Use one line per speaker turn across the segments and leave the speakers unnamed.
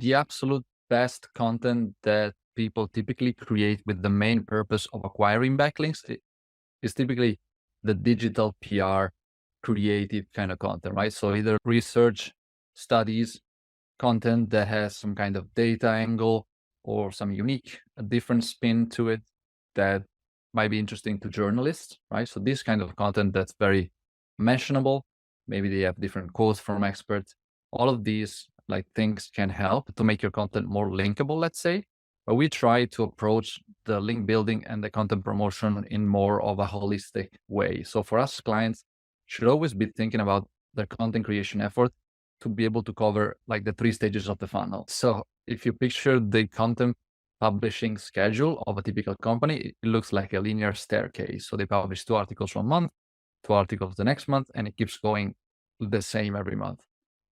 the absolute best content that people typically create with the main purpose of acquiring backlinks is typically the digital PR creative kind of content, right? So either research studies, content that has some kind of data angle or some unique, a different spin to it that might be interesting to journalists, right? So this kind of content that's very mentionable, maybe they have different quotes from experts. All of these like things can help to make your content more linkable, let's say. But we try to approach the link building and the content promotion in more of a holistic way. So for us, clients should always be thinking about their content creation effort to be able to cover like the 3 stages of the funnel. So if you picture the content publishing schedule of a typical company, it looks like a linear staircase. So they publish 2 articles 1 month, 2 articles the next month, and it keeps going the same every month.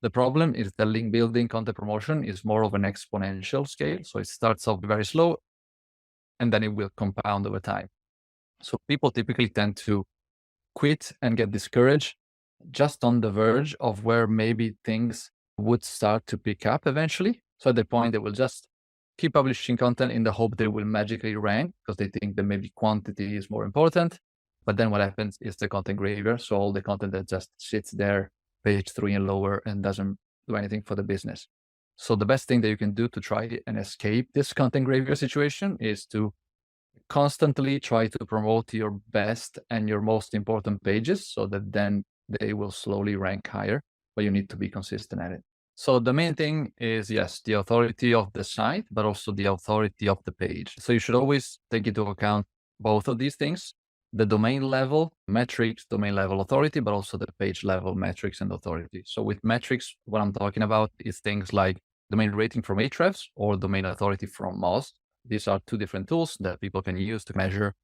The problem is the link building content promotion is more of an exponential scale. So it starts off very slow and then it will compound over time. So people typically tend to quit and get discouraged just on the verge of where maybe things would start to pick up eventually. So at the point, they will just keep publishing content in the hope they will magically rank because they think that maybe quantity is more important. But then what happens is the content graveyard. So all the content that just sits there, page 3 and lower, and doesn't do anything for the business. So the best thing that you can do to try and escape this content graveyard situation is to constantly try to promote your best and your most important pages so that then they will slowly rank higher, but you need to be consistent at it. So the main thing is, yes, the authority of the site, but also the authority of the page. So you should always take into account both of these things, the domain level metrics, domain level authority, but also the page level metrics and authority. So with metrics, what I'm talking about is things like domain rating from Ahrefs or domain authority from Moz. These are 2 different tools that people can use to measure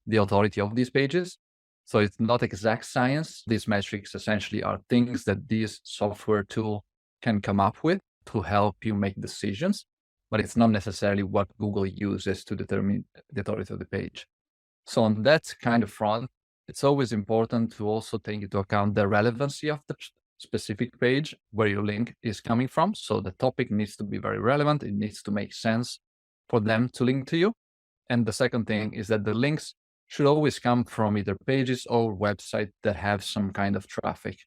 the authority of these pages. So it's not exact science. These metrics essentially are things that this software tool can come up with to help you make decisions, but it's not necessarily what Google uses to determine the authority of the page. So on that kind of front, it's always important to also take into account the relevancy of the specific page where your link is coming from. So the topic needs to be very relevant. It needs to make sense for them to link to you. And the second thing is that the links should always come from either pages or websites that have some kind of traffic.